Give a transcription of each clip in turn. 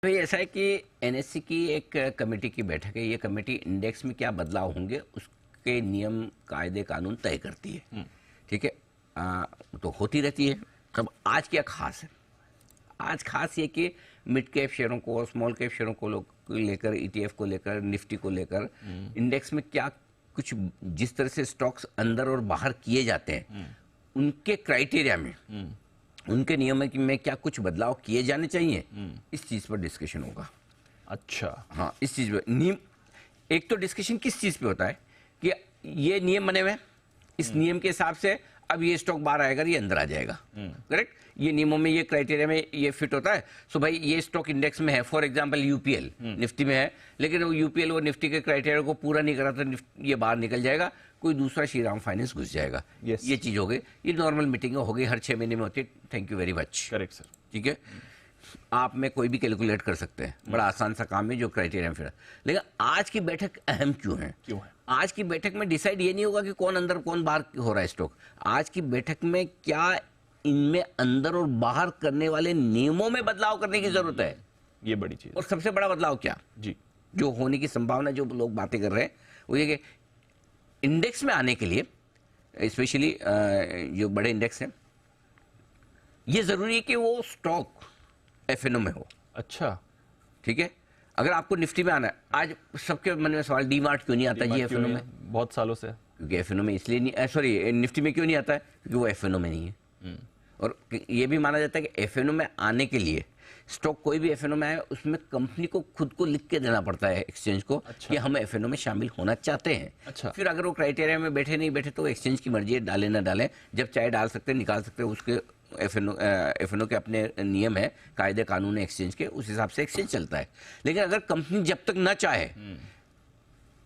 भाई ऐसा है कि एनएससी की एक कमेटी की बैठक है। ये कमेटी इंडेक्स में क्या बदलाव होंगे उसके नियम कायदे कानून तय करती है। ठीक है। तो होती रहती है। अब आज क्या खास है? आज खास ये कि मिड कैप शेयरों को, स्मॉल कैप शेयरों को लेकर, ईटीएफ को लेकर, निफ्टी को लेकर इंडेक्स में क्या कुछ जिस तरह से स्टॉक्स अंदर और बाहर किए जाते हैं उनके क्राइटेरिया में, उनके नियम में क्या कुछ बदलाव किए जाने चाहिए, इस चीज पर डिस्कशन होगा। अच्छा, हाँ, इस चीज पर नियम। एक तो डिस्कशन किस चीज पे होता है कि ये नियम बने हुए हैं, इस नियम के हिसाब से अब ये स्टॉक बाहर आएगा, ये अंदर आ जाएगा। करेक्ट। ये नियमों में, ये क्राइटेरिया में ये फिट होता है। सो भाई ये स्टॉक इंडेक्स में है, फॉर एग्जांपल यूपीएल निफ्टी में है, लेकिन वो यूपीएल और निफ्टी के क्राइटेरिया को पूरा नहीं करा तो ये बाहर निकल जाएगा, कोई दूसरा श्रीराम फाइनेंस घुस जाएगा। Yes. ये चीज हो गई। ये नॉर्मल मीटिंग हो गई, हर 6 महीने में होती है। Thank you very much. Correct sir. ठीक है। आप में कोई भी कैलकुलेट कर सकते हैं, बड़ा आसान सा काम है जो क्राइटेरिया फिर। लेकिन आज की बैठक अहम क्यों है? आज की बैठक में डिसाइड ये नहीं होगा कि कौन अंदर कौन बाहर हो रहा है स्टॉक। आज की बैठक में क्या इनमें अंदर और बाहर करने वाले नियमों में बदलाव करने की जरूरत है। ये बड़ी चीज। और सबसे बड़ा बदलाव क्या जी, जो होने की संभावना, जो लोग बातें कर रहे हैं, वो ये कि इंडेक्स में आने के लिए, स्पेशली जो बड़े इंडेक्स हैं, ये जरूरी है कि वो स्टॉक एफएनओ में हो। अच्छा, ठीक है। अगर आपको निफ्टी में आना है, आज सबके मन में सवाल, डीमार्ट क्यों नहीं आता जी एफएनओ में? बहुत सालों से। क्योंकि एफएनओ में इसलिए नहीं, सॉरी, निफ्टी में क्यों नहीं आता है? क्योंकि वो एफएनओ में नहीं है। और ये भी माना जाता है कि एफएनओ में आने के लिए, स्टॉक कोई भी एफएनओ में आए, उसमें कंपनी को खुद को लिख के देना पड़ता है एक्सचेंज को। अच्छा। कि हम एफएनओ में शामिल होना चाहते हैं। अच्छा। फिर अगर वो क्राइटेरिया में बैठे नहीं बैठे तो एक्सचेंज की मर्जी है, डाले ना डालें, जब चाहे डाल सकते हैं, निकाल सकते हैं। उसके एफएनओ के अपने नियम है, कायदे कानून है एक्सचेंज के, उस हिसाब से एक्सचेंज चलता है। लेकिन अगर कंपनी जब तक ना चाहे,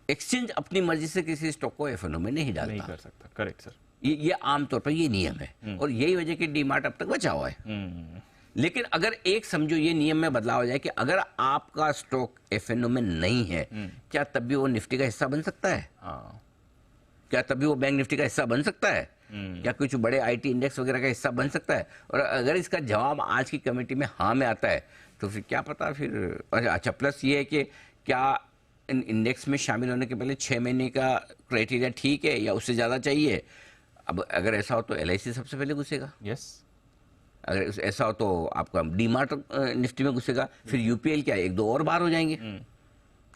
एक्सचेंज अपनी मर्जी से किसी स्टॉक को एफएनओ में नहीं डालता, नहीं कर सकता। Correct sir. ये आमतौर पर ये नियम है, और यही वजह कि डीमार्ट अब तक बचा हुआ है। लेकिन अगर एक समझो ये नियम में बदलाव हो जाए कि अगर आपका स्टॉक एफएनओ में नहीं है, क्या तब भी वो निफ्टी का हिस्सा बन सकता है? हाँ। क्या तभी वो बैंक निफ्टी का हिस्सा बन सकता है? क्या कुछ बड़े आईटी इंडेक्स वगैरह का हिस्सा बन सकता है? और अगर इसका जवाब आज की कमेटी में हाँ में आता है तो फिर क्या पता फिर। अच्छा, प्लस ये है कि क्या इन इंडेक्स में शामिल होने के पहले 6 महीने का क्राइटेरिया ठीक है या उससे ज़्यादा चाहिए? अब अगर ऐसा हो तो एलआईसी सबसे पहले घुसेगा। यस। अगर ऐसा हो तो आपका डीमार्ट निफ्टी में घुसेगा। फिर यूपीएल क्या, एक दो और बार हो जाएंगे।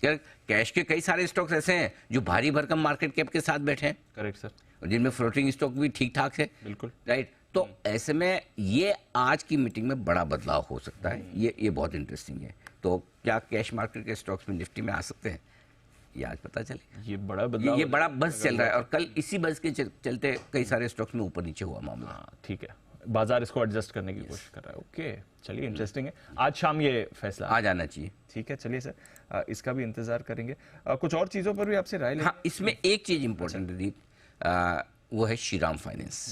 क्या कैश के कई सारे स्टॉक्स ऐसे हैं जो भारी भरकम मार्केट कैप के साथ बैठे हैं। Correct sir. और जिनमें फ्लोटिंग स्टॉक भी ठीक ठाक है। बिल्कुल राइट। तो ऐसे में ये आज की मीटिंग में बड़ा बदलाव हो सकता है। ये बहुत इंटरेस्टिंग है। तो क्या कैश मार्केट के स्टॉक्स में निफ्टी में आ सकते हैं, ये आज पता चलेगा। ये बड़ा बदलाव, ये बड़ा बस चल रहा है, और कल इसी बस के चलते कई सारे स्टॉक्स में ऊपर नीचे हुआ मामला। ठीक है, बाजार इसको एडजस्ट करने की कोशिश कर रहा है। ओके, चलिए, इंटरेस्टिंग है। आज शाम ये फैसला आ जाना चाहिए। ठीक है, चलिए सर, इसका भी इंतजार करेंगे। कुछ और चीजों पर भी आपसे राय लेंगे। हाँ, इसमें एक चीज इंपॉर्टेंट है दीप, वो है श्रीराम फाइनेंस,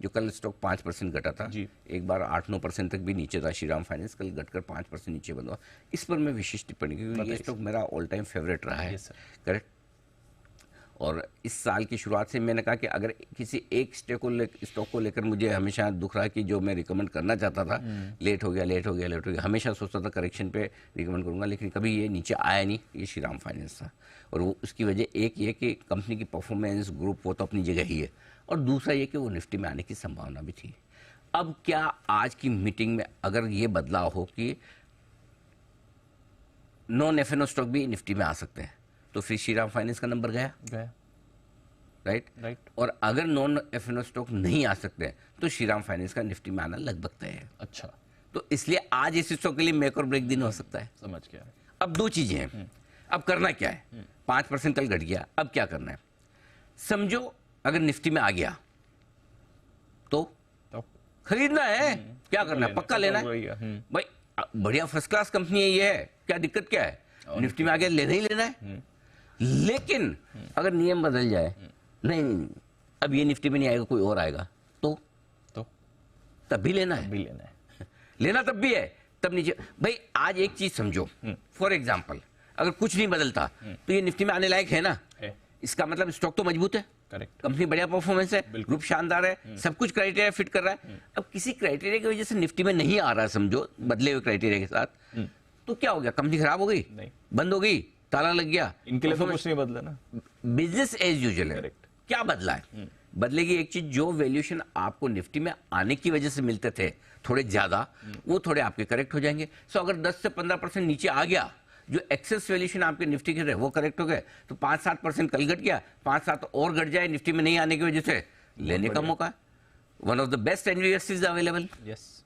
जो कल स्टॉक 5% घटा था। एक बार 8-9% तक भी नीचे था श्रीराम फाइनेंस, कल घटकर 5% नीचे बंद हुआ। इस पर मैं विशेष टिप्पणी, क्योंकि ये स्टॉक मेरा ऑल टाइम फेवरेट रहा है। करेक्ट। और इस साल की शुरुआत से मैंने कहा कि अगर किसी एक स्टॉक को लेकर मुझे हमेशा दुख रहा कि जो मैं रिकमेंड करना चाहता था, लेट हो गया, हमेशा सोचता था करेक्शन पे रिकमेंड करूंगा, लेकिन कभी ये नीचे आया नहीं, ये श्रीराम फाइनेंस था। और वो उसकी वजह एक ये कि कंपनी की परफॉर्मेंस, ग्रुप, वो तो अपनी जगह ही है, और दूसरा ये कि वो निफ्टी में आने की संभावना भी थी। अब क्या आज की मीटिंग में अगर ये बदलाव हो कि नॉन एफएनओ स्टॉक भी निफ्टी में आ सकते हैं, तो फिर श्रीराम फाइनेंस का नंबर गया। राइट। और अगर नॉन एफएनओ स्टॉक नहीं आ सकते हैं तो श्रीराम फाइनेंस का निफ्टी में आना लगभग तय है। अच्छा, तो इसलिए आज इस स्टॉक के लिए मेक और ब्रेक दिन हो सकता है। समझ गया। अब दो चीजें हैं, अब करना क्या है? 5% कल घट गया, अब क्या करना है? समझो अगर निफ्टी में आ गया तो खरीदना है। क्या करना है? पक्का लेना है भाई। बढ़िया फर्स्ट क्लास कंपनी है, ये है, क्या दिक्कत क्या है? निफ्टी में आ गया, लेना ही लेना है। लेकिन अगर नियम बदल जाए, नहीं अब ये निफ्टी में नहीं आएगा, कोई और आएगा, तो तब भी लेना है। लेना तब भी है, तब नीचे। भाई आज एक चीज समझो, फॉर एग्जाम्पल अगर कुछ नहीं बदलता तो ये निफ्टी में आने लायक है ना। इसका मतलब स्टॉक तो मजबूत है, कंपनी बढ़िया परफॉर्मेंस है, ग्रुप शानदार है, सब कुछ क्राइटेरिया फिट कर रहा है। अब किसी क्राइटेरिया की वजह से निफ्टी में नहीं आ रहा है, समझो बदले हुए क्राइटेरिया के साथ, तो क्या हो गया, कंपनी खराब हो गई, नहीं। बंद हो गई, ताला लग गया, इनके लिए तो कुछ नहीं बदला ना। बिजनेस एज यूजुअल है। Correct. क्या बदला है? बदलेगी एक चीज, जो वैल्यूएशन आपको निफ्टी में आने की वजह से मिलते थे थोड़े ज्यादा, वो थोड़े आपके करेक्ट हो जाएंगे। सो अगर 10 से 15% नीचे आ गया, जो एक्सेस वैल्यूएशन आपके निफ्टी के रहे वो करेक्ट हो गए, तो 5-7% कल घट गया, 5-7 और घट जाए निफ्टी में नहीं आने की वजह से, लेने का मौका है। One of the best NBFCs available, yes,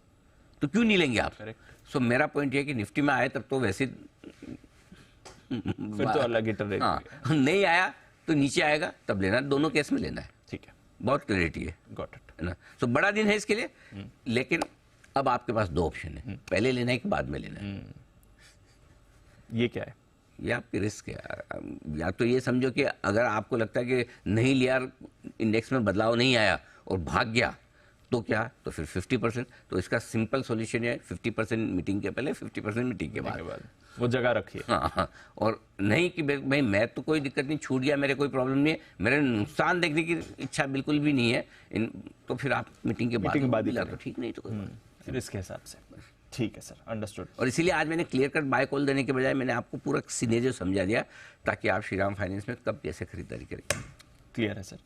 तो क्यों नहीं लेंगे आप? करेक्ट। सो मेरा पॉइंट ये है कि निफ्टी में आए तब तो वैसे फिर तो अलग ही टर्न हाँ, नहीं आया तो नीचे आएगा तब लेना, दोनों केस में लेना है। ठीक है, बहुत क्लैरिटी है गॉट इट। ना। सो बड़ा दिन है इसके लिए, लेकिन अब आपके पास 2 ऑप्शन है, पहले लेना है कि बाद में लेना है। ये क्या है? ये आपकी रिस्क है। या तो ये समझो कि अगर आपको लगता है कि नहीं लिया, इंडेक्स में बदलाव नहीं आया और भाग गया, तो क्या, तो फिर 50%। तो इसका सिंपल सॉल्यूशन है 50% मीटिंग के पहले, 50% मीटिंग के बाद। वो जगह रखिए। हाँ, और नहीं कि भाई मैं तो कोई दिक्कत नहीं, छूट गया, मेरे कोई प्रॉब्लम नहीं है, मेरे नुकसान देखने की इच्छा बिल्कुल भी नहीं है, तो फिर आप मीटिंग के बाद मिला तो ठीक, नहीं तो कोई बात। रिस्क के हिसाब से। ठीक है सर, अंडरस्टूड। और इसीलिए आज मैंने क्लियर कट बाय कॉल देने के बजाय मैंने आपको पूरा सिनेरियो समझा दिया, ताकि आप श्रीराम फाइनेंस में कब कैसे खरीदारी करें। क्लियर है सर।